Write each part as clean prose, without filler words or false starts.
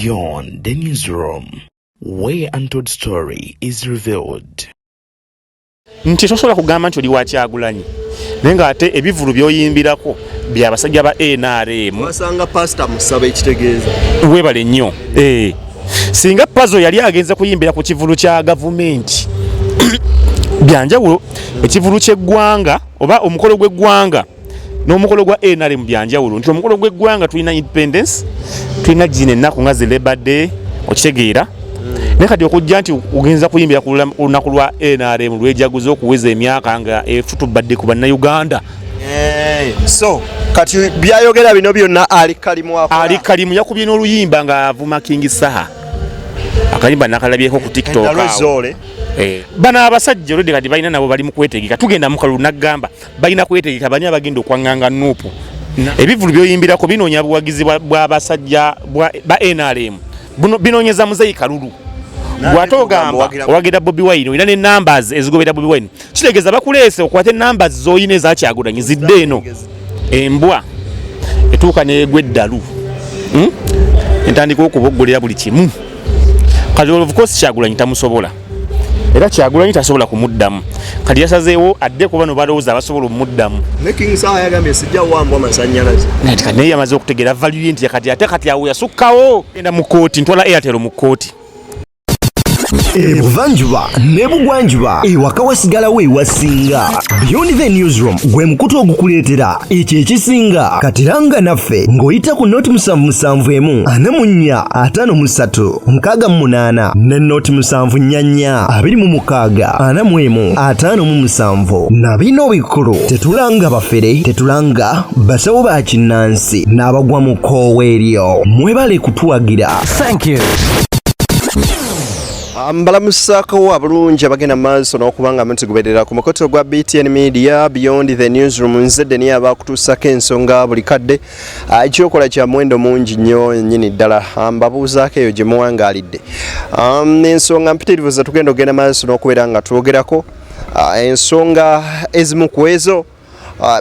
Beyond the newsroom, where untold story is revealed. Nti tosobola kugamba nti oli wa Kyagulanyi naye nga ate ebivulu by'oyimbirako by'abasajja ba NRM. Wasanga pastor musaba ekitegeeza. Weebale nnyo. Singa Pazo yali agenze kuyimbira ku kivulu kya gavumenti byanjawulo, ekivulu ky'eggwanga oba omukolo gw'eggwanga n'omukolo gwa NRM byanjawulo. Nti omukolo gw'eggwanga tulina independence, tulina gino ennaku nga zi Labor Day, okitegeera. Naye kati okujja nti ugenza kuyimbira ku lunaku lwa NRM lwejaguza okuweza emyaka nga efutubadde ku bannayuganda. So kati byayogera bino byonna ali kalimu akola. Ali kalimu yakubye n'oluyimba nga avuma King Saha. Akalimba nakalabyeko ku TikTok awo. Bana abasajja olwedde kati balina nabo bali mu kwetegeka. Tugenda mu kalulu nagamba balina kwetegeka bani abagenda okwanganga nuupu. Ebivulu byoyimbirako binoonya buwagizi bw'abasajja ba NRM. Binoonyeza Muzeeyi Kalulu. Bw'atogamba owagira Bobi Wine olina ne numbers ezigobera Bobi Wine. Kitegeeza bakuleese okwate numbers z'oyina eza Kyagulanyi zidde eno. Embwa etuuka n'egwa eddalu. Entandika okuboggolera buli kimu. Kati of course Kyagulanyi tamusobola. Era Kyagulanyi tasobola kumuddamu. Kati yasazeewo adde ku bano balowooza abasobola omuddamu. Making Saha yagambye sijja wambwa amasannyalaze. Naye yamaze okutegeera value nti kati awo yasukkawo. Genda mu kkooti ntwala Airtel mu kkooti. Ebuvanjuba nebugwanjuba ewaka wasigalawo ewasinga. Beyond the newsroom gwe mukutu ogukuleetera ekyo ekisinga. Katiranga naffe ng'oyita ku noti 771 44 53 ne noti 744 26 41 na bino bikulu tetulanga bafere tetulanga basawo ba kinnansi n'abagwa mu koowa eryo. Mwebale kutuwagira. Thank you. Mbalamusako abulungi abagenda maaso n'okubanga mutugoberera ku mukoto gwa BTN Media Beyond the newsroom. Nze Deni abakutuusako ensonga buli kadde ekyokola kya muwendo mungi nnyo nnyini ddala. Mbabuuzaako eyo gye muwangaalidde. Ensonga mpitirivu ze tugenda ogenda maaso n'okubeera nga twogerako. Ensonga ezimu ku ezo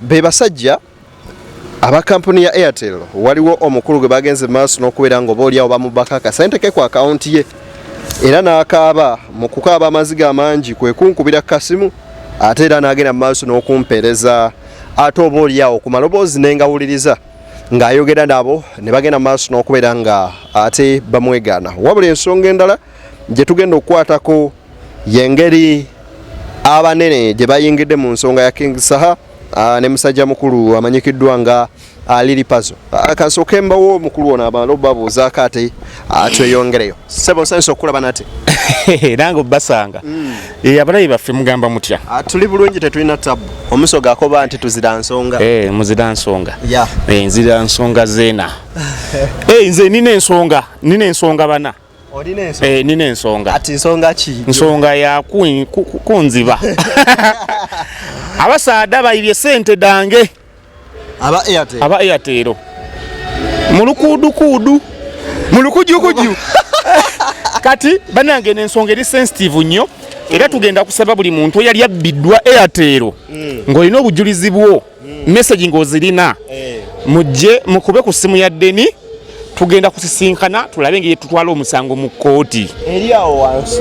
be basajja aba kampuni ya Airtel. Waliwo omukulu gwe bagenze maaso n'okubeera nga obaolyawo bamubaka akasente ke ku akawunti ye. Era n'akaaba mu kukaaba amaziga amangi kwe kunkubira kasimu ate era n'agenda mu maaso n'okumpeereza ate oba olyawo ku maloboozi n'engawuliriza ng'ayogera nabo ne bagenda mu maaso n'okubeera nga ate bamwegaana. Wabula ensonga endala gye tugenda okukwatako y'engeri abanene gye bayingidde mu nsonga ya King Saha ne musajja mukulu amanyikiddwa nga Lili Pazo. Kasooke mbawo omukulu ono abantu babuuzaako ate tweyongereyo. Sebo senso okulaba nate. Nange basanga. Abalayi baffe mugamba mutya. Tuli bulungi tetulina tabu. Omusoga akoba nti tuzira nsonga. Muzira nsonga. Yeah. Nzira nsonga zeena. Nze nina ensonga bana. Olina ensonga? Nina ensonga. Ati nsonga ki? Nsonga ya kunziba. Abasaada bayibye sente dange. Aba Airtel. Mulukudu. Mulukujukuju. Kati banange n'ensonga eri sensitive nnyo era tugenda kusaba buli muntu yali abbiddwa Airtel ng'olina obujulizi bwo message ng'ozirina mujje mukube ku simu ya Deni tugenda kusisinkana tulabe ngeri tutwala omusango mu kkooti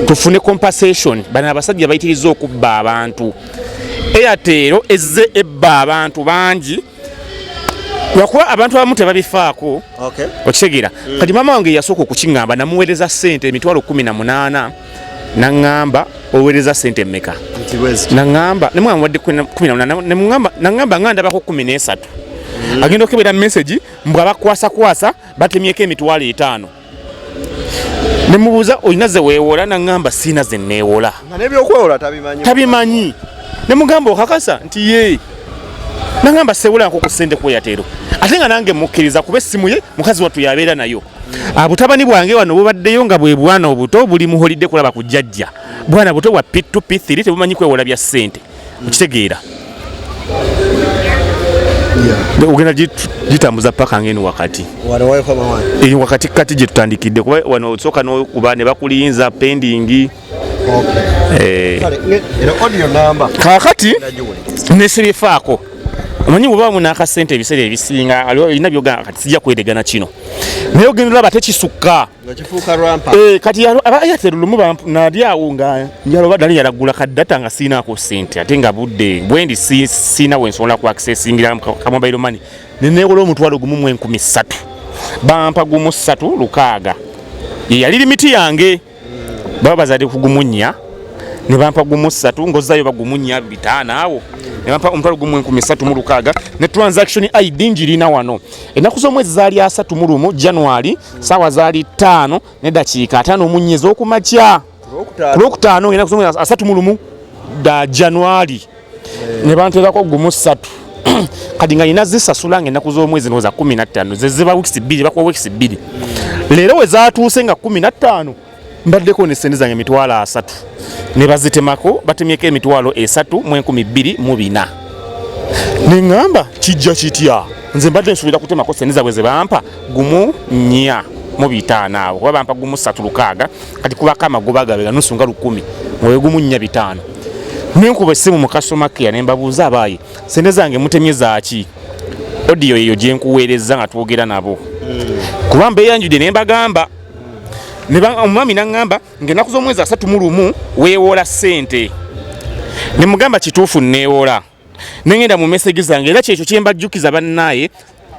tufune compensation. Bano abasajja bayitiriza okubba abantu. Airtel ezze ebba abantu bangi lwakuba abantu abamu tebabifaako. Okitegeera. Kati maama wange yasooka okukiŋŋamba namuweereza ssente emitwalo 18 naŋŋamba oweereza ssente mmeka? Naŋŋamba ne mwana wadde 18 naŋŋamba nga ndabako 13. Agenda okebera message mbw abakwasa batemyeko emitwalo 5. Ne mubuuza olina ze weewola naŋŋamba siina ze neewola. N'ebyokwewola tabimanyi. Ne mugamba okakasa nti ye. Nangamba sewula nko ku ssente ku Airtel. Ate nga nange mukkiriza kuba essimu ye mukazi wattu yabeera nayo. Butabani bwange wano bubaddeyo nga bwe bwana obuto buli mu holiday kulaba ku jjajja. Bwana buto wa P2 P3 tebumanyi kwewola bya ssente. Okitegeera. Ugenda gitambuza paka ngeno wakati. Wakati kati gye tutandikidde kuba wano osooka n'okuba ne bakulinza pending. Kakati nesirifaako omanyi bwe bamu n'akasente ebiseera ebisinga alina byoga kati sijja kwedegana kino naye ogenda olaba tekisukka ngakifuuka rampa kati aba Airtel lumu nali awo nga njalo badali yalagula kadata nga sinaako ssente ate nga budde bwendi sina wensobola ku accessingira ka mobile money neneekola omutwalo gumu mu 13,000 bampa gumu 3 lukaaga ye yali limiti yange baba bazadde kugumunya ne bampa gumu 3 ngozzayo bagumunya 5 awo ne bampa omutwalo gumu 13,000 mu lukaaga ne transaction ID njirina wano ennaku z'omwezi zaali 31 January sawa zaali 5 ne dakiika 5 mu nnyezi okumakya Kulokutaano ennaku z'omwezi 31 da January ne banteekako gumu 3 kati nga inazisasula ng'ennaku z'omwezi noza 15 zeziba weeks 2 bakuwa weeks 2 leero we zaatuuse nga 15 mbaddeko ne sente zange emitwalo 3 ne bazitemako batemyeko emitwalo 3 mu 12,400 ne ngamba kijja kitya nze mbadde nsuubira kutemako sente zaabwe ze bampa gumu 4 mu 5 awo kuba bampa gumu 3 lukaaga kati kubako amagoba gabega nusu nga 10 mwe gumu 4 5 nenkuba essimu mu customer care ne mbabuuza abaayi sente zange mutemye zaaki audio eyo gye nkuweereza nga twogera nabo kuba mbeeyanjudde ne mbagamba omwami n'aŋŋamba ng'ennaku z'omwezi 31 weewola ssente ne mugamba kituufu neewola nengenda mu message zange era kyekyo kye mbajjukiza bannaaye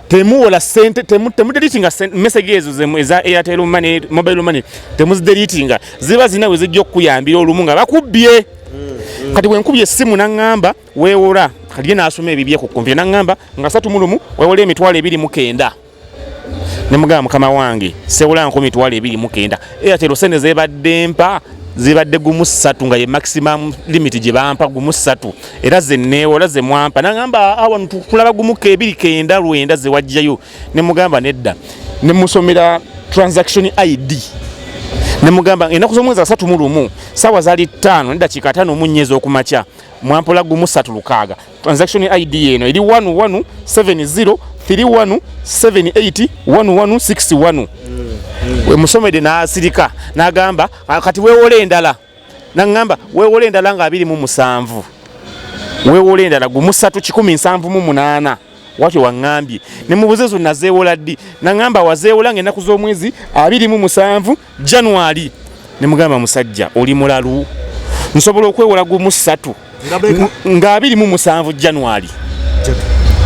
temuwola ssente temudelitinga message ezo eza Airtel money mobile money temuzidelitinga ziba zina we zijja okukuyambira olumu nga bakubbye kati bwe nkubye essimu n'aŋŋamba weewola kati ye n'asoma ebibye ku kompyuta n'aŋŋamba nga 31 weewola emitwalo 29 ne mugamba mukama wange sewola nko emitwalo 29 Airtel sente zebadde mpa zibadde gumu 3 nga ye maximum limit gye bampa gumu 3 era ze neewola ze mwampa n'aŋŋamba awo tulaba gumu 2,900 ze wajjayo ne mugamba nedda ne musomera transaction ID ne mugamba ennaku z'omwezi 31 sawa zaali 5 ne dakiika 5 mu nnyezi okumakya mwampola gumu 3 lukaaga transaction ID eno eri 117031781161 we musomede n'asirika n'agamba kati weewole endala n'aŋŋamba weewole endala nga 27 weewole endala gumu 3,178 wakyo waŋŋambye ne mubuze zonna zeewola ddi n'aŋŋamba wazeewola ng'ennaku z'omwezi 27 January ne mugamba musajja oli mulalu nsobola okwewola gumu 3 nga 27 January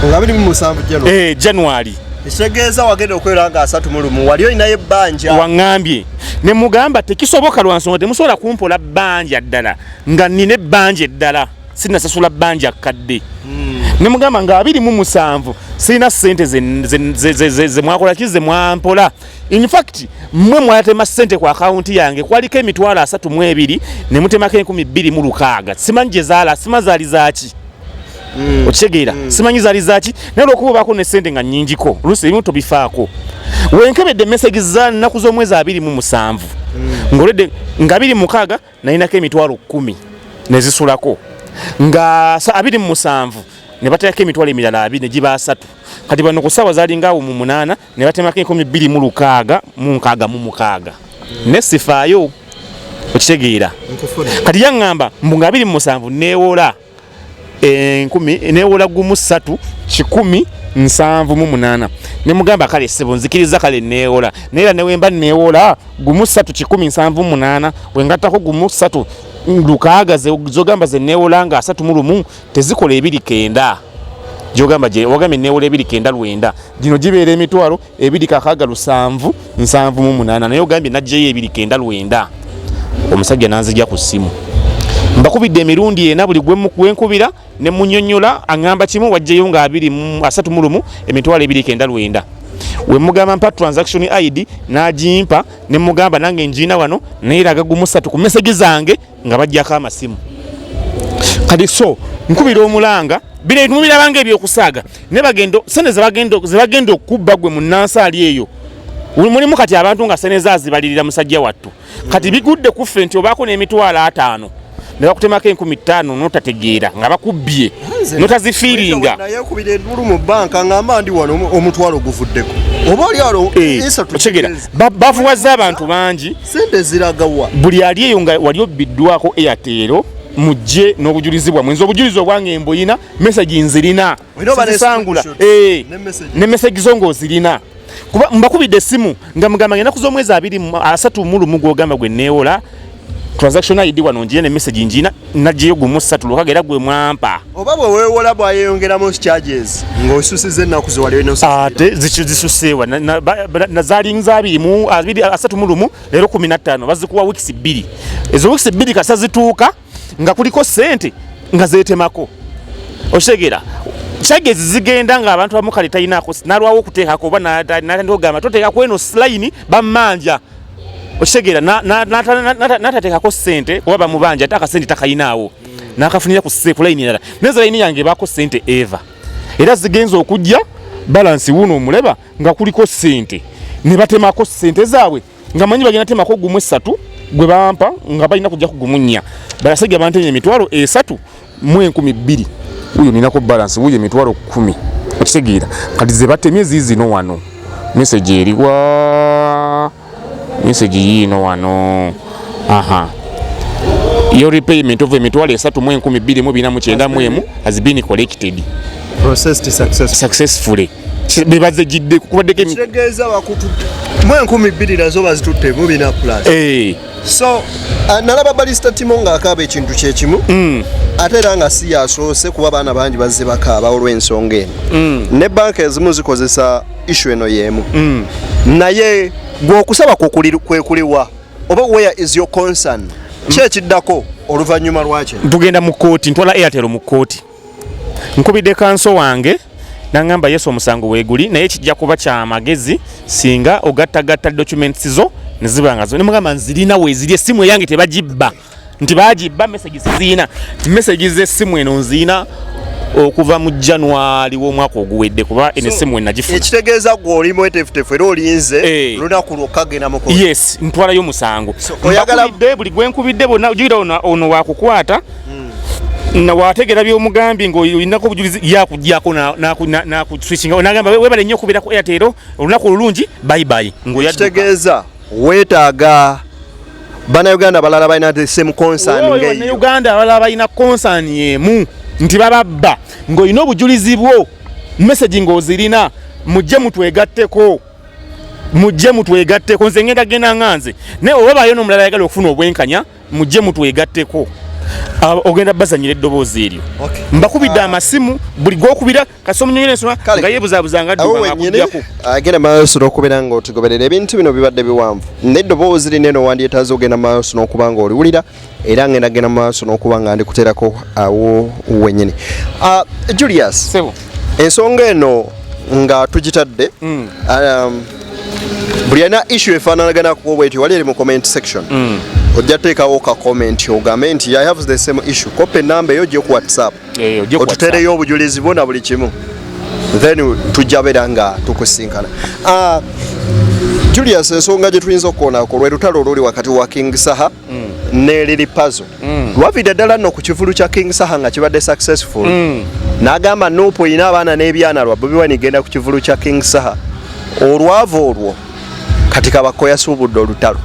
nga 27 January ekitegeeza wagenda okwewola nga 31 wali olinayo ebbanja waŋŋambye ne mugamba tekisoboka lwa nsonga temusobola kumpola bbanja ddala nga nnina ebbanja eddala sinasasula bbanja kadde ne mugamba nga 27 sirina ssente ze mwakola ki ze mwampola in fact mmwe mwatema ssente ku akawunti yange kwaliko emitwalo 32 ne mutemako 12,000 mu lukaaga simanyi gye zaala simazaali zaaki okitegeera simanyi zaali zaaki naye olwokubako ne ssente nga nnyingiko oluusi ebimu tobifaako wenkebedde message za nnaku z'omwezi 27 ng'oledde nga 26 nalinako emitwalo 10 ne zisulako nga 27 ne bateekako emitwalo emirala 2 ne giba 3 kati bano ku ssaawa zaalinga awo mu 8 ne batemako 12,000 mu lukaaga mu 6 ne sifaayo okitegeera kati yaŋŋamba mbu nga 27 neewola 10 neewola gumu 3 178 ne mugamba kale ssebo nzikiriza kale neewola naye era newemba neewola gumu 3 178 wengattako gumu 3 lukaaga zogamba ze neewola nga 31 tezikola 29 gyogamba gye wagambye neewola 29 gino gibeera emitwalo 2,778 naye ogambye najjayo 29 omusajja nanzija ku ssimu mbakubidde emirundi ena buli gwenkubira ne munyonnyola aŋŋamba kimu wajjayo nga 31 emitwalo 2,900 we mugamba mpa transaction ID n'agimpa ne mugamba nange njina wano neeraga gumu 3 ku message zange nga bajjako amasimu kati so nkubira omulanga bino tumubirabanga ebyokusaaga ne bagendo sente zebagenda okubba gwe mu nansaali eyo mulimu kati abantu nga sene zaazibalirira musajja wattu kati bigudde ku ffe nti obaako n'emitwalo 5 ne bakutemako 15,000 notategeera nga bakubbye notazifiiringa naye kubira endulu mu banka ngamba ndi wano omutwalo guvuddeko oba oli alo okitegeera bavuwaza abantu bangi sente ziragawa buli ali eyo nga wali obbiddwako Airtel mujje n'obujulizi bwamwe nze obujulizi obwange mbuyina message nzirina zisangula ne message zo ng'ozirina kuba mbakubidde essimu nga mugamba ngenda kuza omwezi 23 gw'ogamba gwe neewola transaction ID wano njiye ne message njina nagiyo gumu 3 lukagera gwe mwampa oba bwe weewola bwayeyongeramu charges ng'osusize ennaku ze waliwo eno ate zisuseewa na zalinza 23 leero 15 bazikuwa weeks 2 ezo weeks 2 kasa zituuka nga kuliko sente nga zeetemako oshegera charges zigenda nga abantu bamu kale tayinaako nalwawo okuteekako oba natandogamba toteeka kweno slime bamanja oshegera natateekako sente oba bamubanja ate akasente takayinaawo nakafunira ku line endala neza line yange baako sente eva era zigenza okujja balance wuno omuleba nga kuliko sente ne batemako sente zaabwe nga manyi bagenda temako gumu 3 gwe bampa nga balina kujja kugumunya balasajja bantenye emitwalo 3 mu 12 uyo ninako balance uyo emitwalo 10 okitegeera kati ze batemye zizino wano message eriwa message yino wano aha your repayment of emitwalo 3 mu 12 has been collected processed successfully bebaze jidde kubaddeko kitegeeza bakutu mu 12 nazo bazitutte mu bina plus so nalaba balista timo ng'akaaba ekintu kyekimu ate era nga si yasoose kuba abaana bangi bazze bakaaba olw'ensonga eno ne banka ezimu zikozesa issue eno y'emu naye gw'okusaba kwekuliwa oba where is your concern kyekiddako oluvannyuma lwakyo tugenda mu kooti ntwala Airtel mu kooti nkubidde kanso wange nangamba yesu omusango weeguli naye kijja kuba kya magezi singa ogattagatta documents zo nezibanga zo nemugamba nzirina weeziri essimu yange tebagibba nti bagibba messages zina messages z'essimu eno nzina okuva mu January w'omwaka oguwedde kuba eno essimu enagifuna ekitegeeza gwe oli mwetefutefu era olinze lunaku lwokka genda mu kooti yes ntwalayo omusango oyagala buli gwenkubidde bonna ojira ono wakukwata na wategera by'omugambi ng'olinako obujulizi yakujjako nakuswitchinga nagamba webale nnyo okubeera ku Airtel olunaku olulungi bye kitegeeza weetaaga bannayuganda balala balina the same concern bannayuganda abalala balina concern yemu nti bababba ng'olina obujulizi bwo message ng'ozirina mujje mutwegatteko nze ngenda genda nganze naye oba bayo n'omulala ayagala okufuna obwenkanya mujje mutwegatteko ogenda bazanyira eddoboozi eryo mbakubidde amasimu buli gwokubira kasomunyonyera ensonga nga yeebuzabuzanga ddugakujjako agenda maaso n'okubeera nga otugoberera ebintu bino bibadde biwanvu n'eddoboozi lineno wandyetaaza ogenda maaso n'okuba nga oliwulira era ngenda genda maaso n'okuba nga ndikuteerako awo wennyini Julius ensonga eno nga tugitadde buli alina issue efaananaganako bwetyo wali eri mu comment section ojja teekawo ka comment ogambe nti I have the same issue kopa enamba eyo gye ku WhatsApp otuteereyo obujulizi bwo na buli kimu then tujja beera nga tukusinkana Julius ensonga gye tuyinza okukoonako lwe lutalo oluli wakati wa King Saha ne Lily Puzzle lwavudde ddala nno ku kivulu kya King Saha nga kibadde successful n'agamba Nuupu oyina abaana n'ebyana lwa Bobi Wine igenda ku kivulu kya King Saha olwava olwo kati kabako yasuubudde olutalo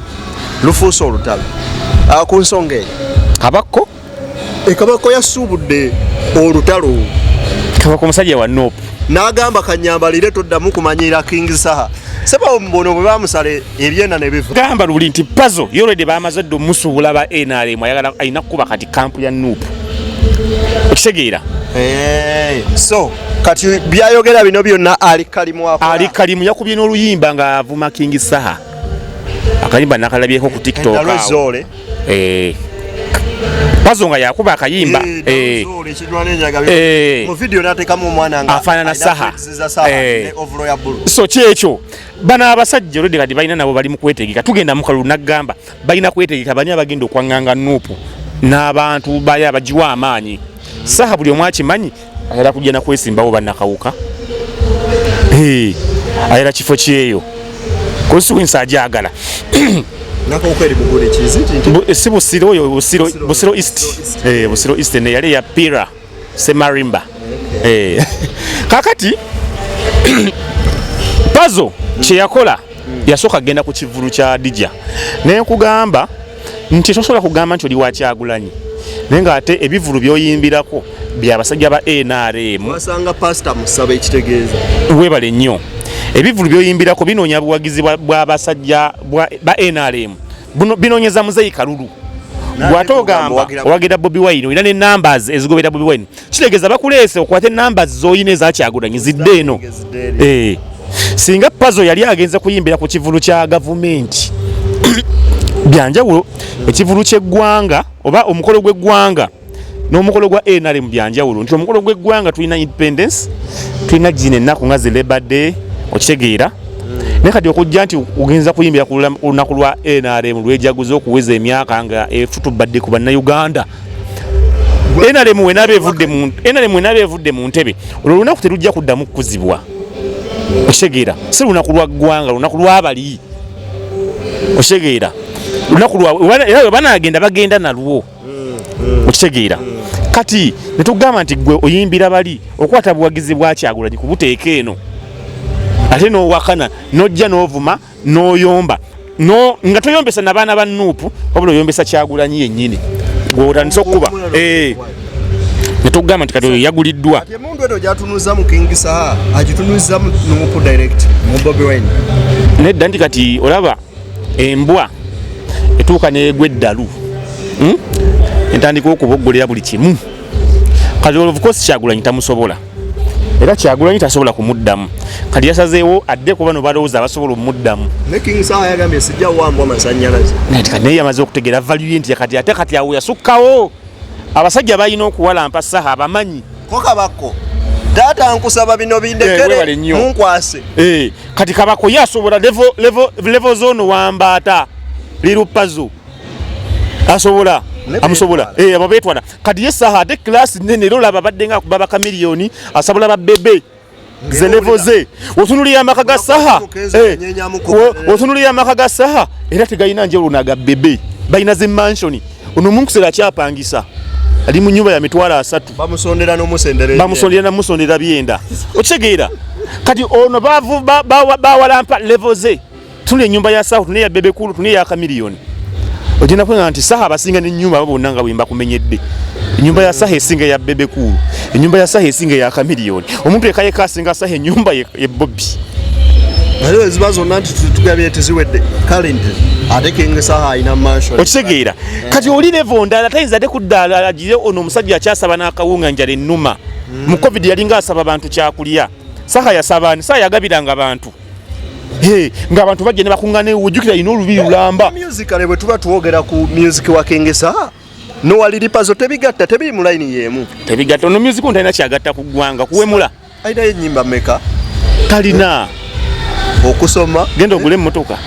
lufuuse olutalo ku nsonga eyo kabako yasuubudde olutalo kabako omusajja wa Nuupu n'agamba kanyambalire toddamu kumanyira King Saha seba mbono bwe bamusala ebyenda ne biva gamba luli nti Puzzle yorede bamaze ddo musuubula ba NRM ayagala ayina kuba kati kampu ya Nuupu okitegeera so kati byayogera bino byonna ali kalimu yakubye n'oluyimba nga avuma King Saha akalimba nakalabyeko ku TikTok Puzzle nga yakuba akayimba mu video n'ateekamu omwana nga afaanana Saha so kyekyo bano abasajja olwedde kati balina nabo bali mu kwetegeka tugenda mu kalulu naggamba balina kwetegeka bani abagenda okwaŋŋanga Nuupu n'abantu bali abagiwa amaanyi Saha buli omu akimanyi ayala kujja nakwesimbawo bannakawuka ayala kifo kyeyo konstituensi agyagala si Busiro oyo Busiro East Busiro East ne yali ya Pira Semarimba kakati Puzzle kyeyakola yasooka genda ku kivulu kya Dija naye nkugamba nti tosobola kugamba nti oli wakyagulanyi naye ng'ate ebivulu by'oyimbirako byabasajja ba NRM wasanga pastor Musabe ekitegeeza webale nnyo ebivulu byoyimbirako binoonya buwagizi bw'abasajja ba NRM binoonyeza Muzeeyi Kalulu bw'ate ogamba owagira Bobi Wine olina ne numbers ezigobera Bobi Wine kitegeeza bakuleese okwate numbers z'olina eza Kyagulanyi zidde eno singa Pazo yali agenze kuyimbira ku kivulu kya gavumenti byanjawulo ekivulu ky'eggwanga oba omukolo gw'eggwanga n'omukolo gwa NRM byanjawulo nti omukolo gw'eggwanga tulina independence tulina gino ennaku nga zi Labor Day okitegeera naye kati okujja nti ogenza kuyimbira ku lunaku lwa NRM lwejaguza okuweza emyaka nga efutubadde ku bannayuganda NRM wenaaba evudde mu ntebe olwo lunaku terujja kuddamu kukuzibwa okitegeera si lunaku lwa ggwanga lunaku lw'abali okitegeera lunaku lwa banaagenda bagenda nalwo okitegeera kati netugamba nti gwe oyimbira bali okwata buwagizi bwa Kyagulanyi ku buteeka eno ate n'owakana n'ojja n'ovuma n'oyomba nga toyombesa n'abaana ba Nuupu wabula oyombesa Kyagulanyi yennyini gw'otandisa okuba netugamba nti kati oyo yaguliddwa emundu eno gyatunuza mu King Saha agitunuza mu Nuupu direct mu Bobi Wine nedda nti kati olaba embwa etuuka n'egwa eddalu entandika okuboggolera buli kimu kati of course Kyagulanyi tamusobola era Kyagulanyi tasobola kumuddamu kati yasazeewo adde ku bano balowooza abasobola omuddamu ne King Saha yagambye sijja wambwa amasannyalaze naye yamaze okutegeera value nti kati awo yasukkawo abasajja balina okuwalampa Saha abamanyi ko Kabako taata nkusaba bino bindekere munkwase kati Kabako yasobola level zone wambaata lirupazo asobola amusobola ababetwala kati ye Saha ate class nene lolo abadde nga baba kamiliyoni asabola babebe zelevoze otunulira amaka ga Saha otunulira amaka ga Saha era tegayina nje lunaga bebe bayina ze mansion ono munkusera kyapangisa ali mu nyumba ya mitwalo 3 bamusondera n'omusondera byenda okitegeera kati ono bawalampa levoze tunule nyumba ya Saha tunule ya bebe kulu tunule ya kamiliyoni ogenda kwanga nti Saha abasinga n'ennyumba bonna nga bwemba kumenyedde ennyumba ya Saha esinga ya bebe kulu ennyumba ya Saha esinga ya kamiliyoni omuntu ekayeka asinga Saha ennyumba ye Bobby naye eziba zonna nti tugabye teziwedde currently ate King Saha ayina mansion okitegeera kati oli level ndala tayinza ate kuddaala agire ono omusajja akyasaba n'akawunga njala ennuma mu covid yalinga asaba abantu kyakulya Saha yasabani Saha yagabiranga abantu nga abantu bajja ne bakungana ewujjukira ino olubi lulamba music ale bwe tuba tuwogera ku music wa King Saha no waliripazo tebigatta tebiri mu line yemu tebigatta no music ntalina kyagatta ku ggwanga kuwemula ayina ennyimba meka talina okusoma genda ogule emmotoka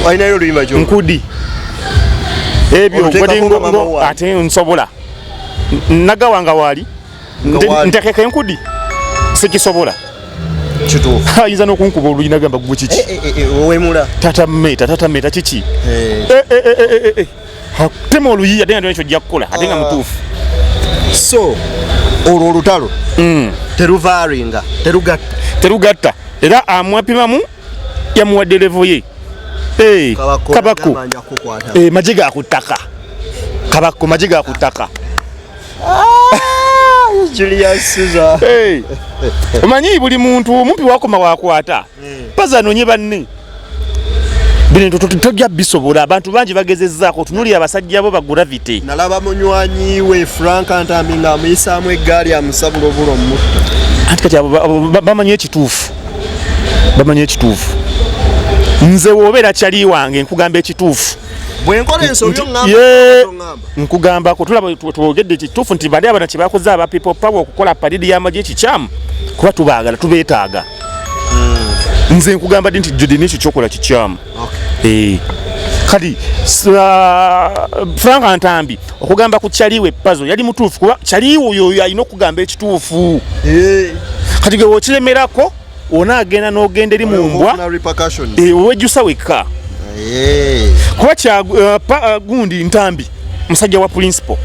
ayinayo oluyimba kyo nkudi ebyo ate nsobola nagawanga waali ntekeka enkudi sikisobola kituufu ayinza n'okunkuba oluyi nagamba gwe kiki owemula tatameta kiki tema oluyi ate nga nekyo ojja kukola ate nga mutuufu so olwo olutalo teruvaaringa terugatta era amwapimamu yamuwadde levo ye Kabako maje ga kutaka Kabako maje ga kutaka Julius Caesar omanyi buli muntu omumpi wakoma wakwata paza nonye banne bino tojja bisobola abantu bangi bagezezzaako tunuli abasajja bo ba gravity nalaba munywanyi we Frank Antambi nga amuyisaamu eggaali amusabula obulo omutta anti kati bamanyi ekituufu nze wobeera kyali wange nkugamba ekituufu bwenkola ensonga nkugambako tulaba twogedde ekituufu nti bali abana kyebakoze aba people power okukola paridi y'amagye ekikyamu kuba tubaagala tubeetaaga nze nkugamba ddi nti jodi nekyo kyokola kikyamu kati Frank Antambi okugamba ku kyaliwe Pazo yali mutuufu kuba kyaliwe oyo alina okugamba ekituufu kati ge wokiremerako onaagenda n'ogenda eri mu mbwa owejjusa wekka kuba gundi Ntambi musajja wa principal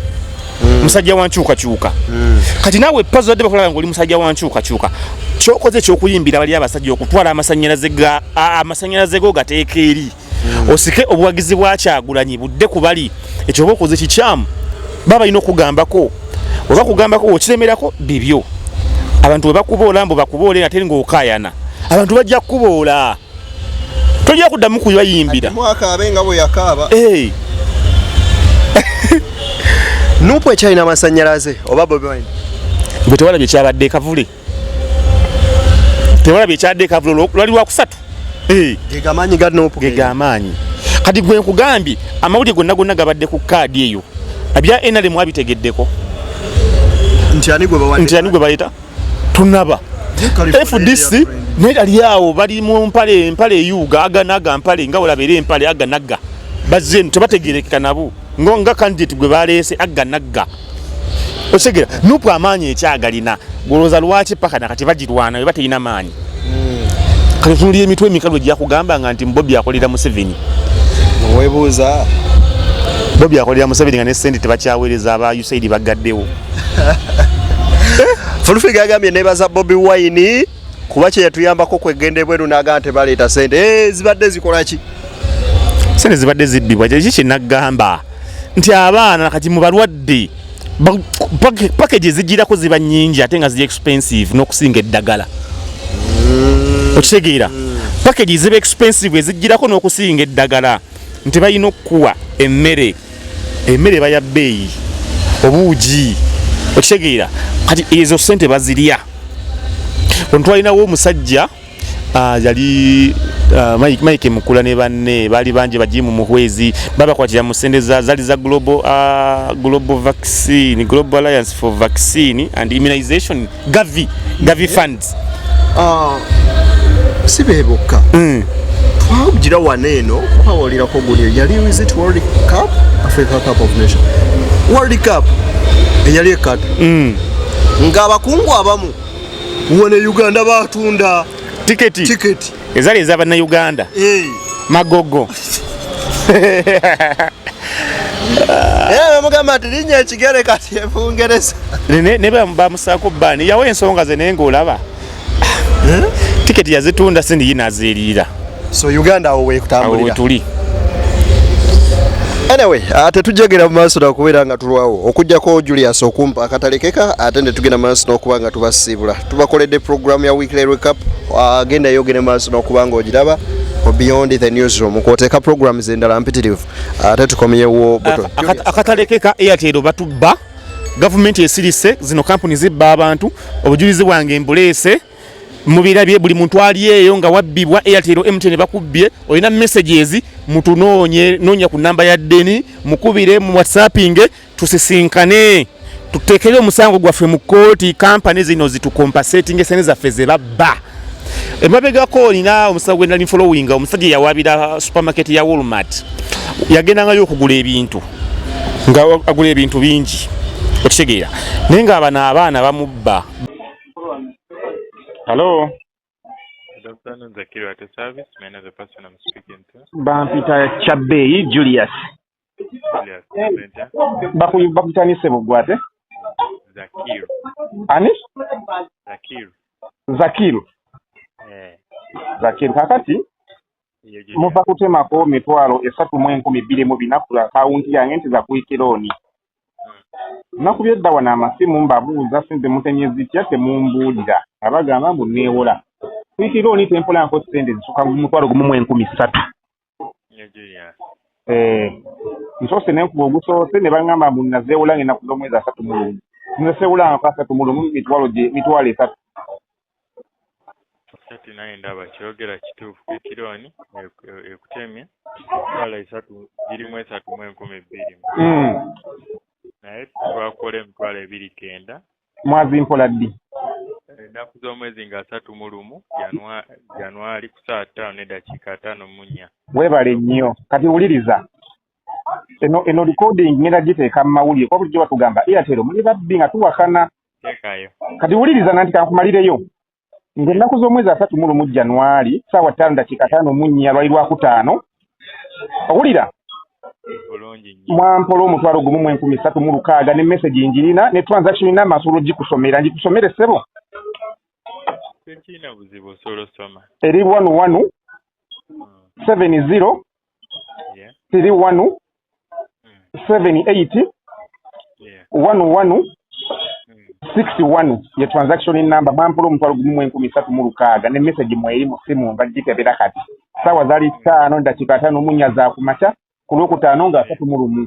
musajja wa nkyukakyuka kati naawe Pazo adde bakulaba ng'oli musajja wa nkyukakyuka kyokoze ekyokuyimbira bali abasajja okutwala amasannyalaze go gateeka eri osike obuwagizi bwa Kyagulanyi budde ku bali ekyo oba okoze kikyamu baba balina okugambako oba kugambako okiremerako bibyo abantu bebakuboola mbu bakuboole ate ng'okaayana abantu bajja kukuboola tojja kuddamu kubayimbira mwaka abenga bwe yakaaba hey. Nuupu ekyalina amasannyalaze oba Bobi Wine gwe tewalabye ekyabadde kavule tewalabye ekyabadde kavule lwali lwakusatu gegamaanyi ga Nuupu gegamaanyi kati gwe nkugambye amawulire gonna gabadde ku kaadi eyo abya NRM abitegeddeko nti ani gwe bayita tunaba FDC ali awo bali mu empale eyuga aganaga mpale nga olabera empale aganaga bazze tebategerekeka nabo nga candidate gwe baleese aganaga osegera Nuupu amaanyi ekyagalina golooza lwaki paka nakati bagirwana we batalina maanyi kati tunulira emitwe emikalu egya kugambanga nti Bobi akolera Museveni webuuza Bobi akolera Museveni nga ne sente tebakyaweereza aba USAID bagaddewo Fulufiga agambye nebaza Bobi Wine kuba kye yatuyambako kwegende bweru n'agamba tebaleeta sente zibadde zikola ki sente zibadde zibbibwa kye nagamba nti abaana kati mu balwadde package ezigirako ziba nnyingi ate nga ziri expensive n'okusinga eddagala okitegeera package ziba expensive ezigirako n'okusinga eddagala nti balina okukuwa emmere baya bbeeyi obuugi okitegeera kati ezo sente bazirya ono twalinawo omusajja yali Mike Mukula ne banne bali bangi bajimu muhwezi babakwatira mu sente zali za global vaccine Global Alliance for Vaccine and Immunization Gavi funds sibeboka twagira waneeno kwawulirako gulyo yali visit World Cup Africa Cup of Nations World Cup eyali ekata ng'abakungu abamu wone Uganda batunda tiketi ezali ez'Abannayuganda magogo mugamba ati linnya ekigere kati ebungereza ne bamusaako bbaani yawa ensonga ze naye ng'olaba tiketi yazitunda sindi yinaazeeriira so Uganda awo weekutambulira tuli anyway tetujjagera mu maaso nakubeera nga tulwawo okujjako Julius okumpa akatalekeka ate ne tugenda maaso n'okuba nga tubasiibula tubakoledde program ya weekly recap agenda yogere maaso n'okuba nga ogiraba Beyond the Newsroom kwoteeka programs endala mpitirivu ate tukomyewo akatalekeka Airtel batubba gavumenti esirise zino kampuni zibba abantu obujulizi bwange mbuleese mubirabye buli muntu ali eyo nga wabbibwa Airtel MTN bakubbye olina messages mutunoonye noonya ku namba ya Deni mukubire mu WhatsApping tusisinkane tutekere omusango gwaffe mu kooti kampani zino zitukompensating sene zaffe ze babba emabegako olina omusawo gwe nali following omusajja yawabira supermarket ya Walmart yagendanga okugula ebintu nga agula ebintu bingi okitegeera naye nga abaana bamubba. Hello. Good afternoon, Zakiru at the service. My name is the person I'm speaking to. Bampita Chabeyi Julius. Julius, bakutanise bugwate. Zakiru. Ani? Zakiru. Zakiru. Zakiru kakati. Muva kutemako mitwalo 3,200 ku akawunti yange nti za kuikironi. Nakubyedda wana amasimu mbabuuza sinze mutenyezi tya temumbuulira abagamba mbu neewola kuikironi tempola nko sente zisuka mu 1,300. Nsoose nenkuba ogusoose ne baŋŋamba mbu nazeewola ng'ennaku z'omwezi 3 nze seewolanga ko 3 mitwalo 3. Kati naye ndaba kyogera kituufu kuikironi ekutemye mitwalo 3 girimu 3,200. Naye twakola emitwalo 2,900. Mwazi mpola ddi? Ennaku z'omwezi nga 31 Januari ku saa 5:54. Weebale nnyo kati wuliriza eno recording ngenda giteeka mu mawulire kuba bulijjo batugamba Airtel muli babbi nga tuwakana. Teekayo. Kati wuliriza nanti kankumalireyo ng'ennaku z'omwezi 31 Januari saawa 5:54 lwali Lwakutaano owulira mwampolo 1,306 ne message njirina ne transaction ina masolo gikusomera ngikusomere sebo Kina buzibu solo soma eri 11 70 31 78 11 61 ye transaction number bampula omutwalo gumu mu 13,600 ne message mwe eri mu simu mbagikebera kati sawa zali 5 dakiika 5 munyaza kumacha ku Lwokutaano nga 31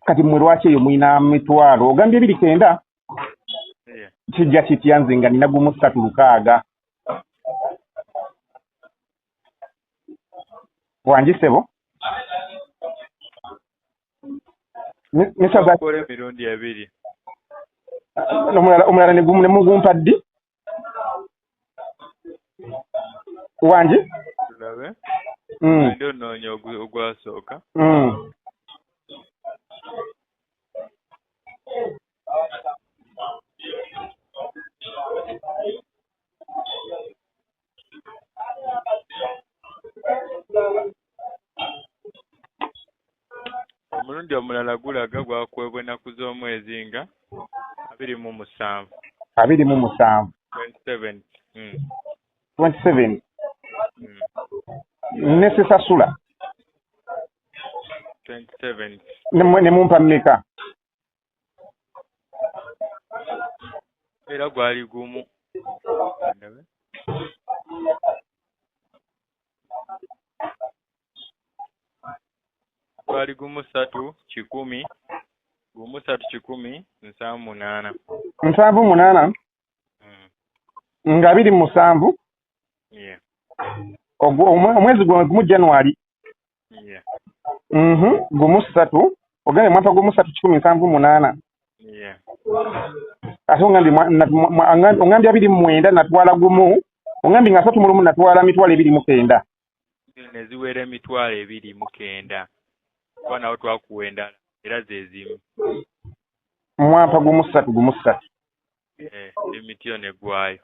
kati mwe lwaki eyo mwina mitwalo ogambye 29 kijja kityanze nga nina gumu 3,600 wanjisebo misaza kore mirundi abiri omulala ne gumu ne mugumpa ddi wanji tulabe ndio nonyo ogwasooka omulundi omulala gulaga gwakwebwa ennaku z'omwezi nga 27 27 nesesasula 27 ne mumpa mmeka era gwali gumu gwali gumu 3 10 gumu 3 10 7 8 nga 27 yeah omwezi gumu January yeah gumu 3 ogende mwapa gumu 3 10 7 yeah ate ongambye 29 natwala gumu ongambye nga 3 natwala mitwalo 29 neziwera emitwalo 29 kuba nawo twakuwenda era zezimu mwapa gumu 3 emityo negwayo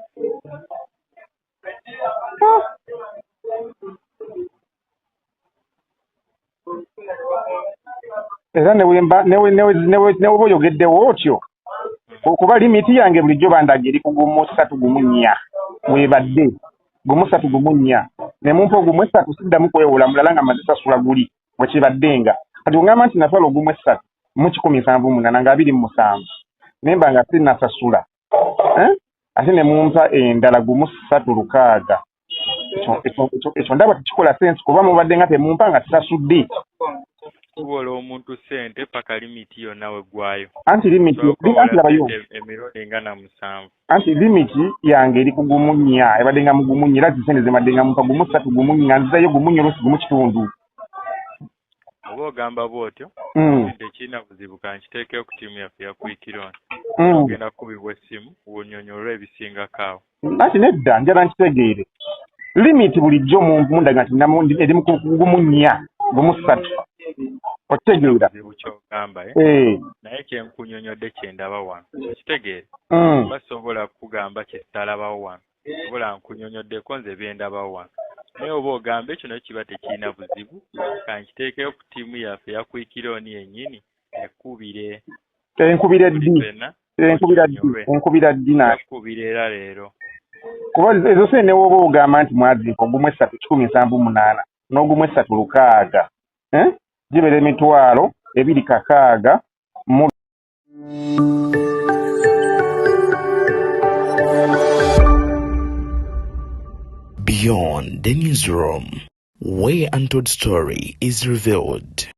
era newe oyogeddewo otyo okuba limiti yange bulijjo bandaga eri ku gumu 3 webadde gumu 3 ne mumpa ogumu 3 siddamu kwewula mulala nga mazisasula guli bwekibaddenga kati ongamba nti natwala ogumu 3 mu 17 nga 27 nemba nga sinasasula ate ne mumpa endala gumu 3,600 ekyo ndaba tekikola sensi kuba mubadde nga temumpa nga tisasudde tuwola omuntu sente paka limiti yonna wegwayo anti limiti emirundi nga na 7 anti limiti yange eri ku gumu 4 ebadde nga mu gumu 4 era zisente zibadde nga mumpa gumu 3 gumu 4 nga nzizayo gumu 4 olusi gumu kitundu oba ogamba bwotyo tekirina buzibu kankiteekeo ku ttiimu yaffe yakuikironi ogenda kukubibwa essimu wonyonyolwa ebisingako awo anti nedda njala nkitegeere limiti bulijjo mundaga nti eri mu gumu 4 gumu 3 okitegeera buzibu kyogamba naye kyenkunyonyodde kyendaba wano okitegeere basobola kugamba kyetalabawo wano sobola nkunyonyoddeko nze byendabawo wano naye oba ogamba ekyo naye kiba tekirina buzibu kankiteekeyo ku ttiimu yaffe yakuikironi yennyini ekkubire enkubira ddi nakubira era leero kuba ezo sente newoba ogamba nti mwaziika ogumu 3 18 n'ogumu 3,600 gibeera emitwalo 2,600 mu Beyond the newsroom, where untold story is revealed.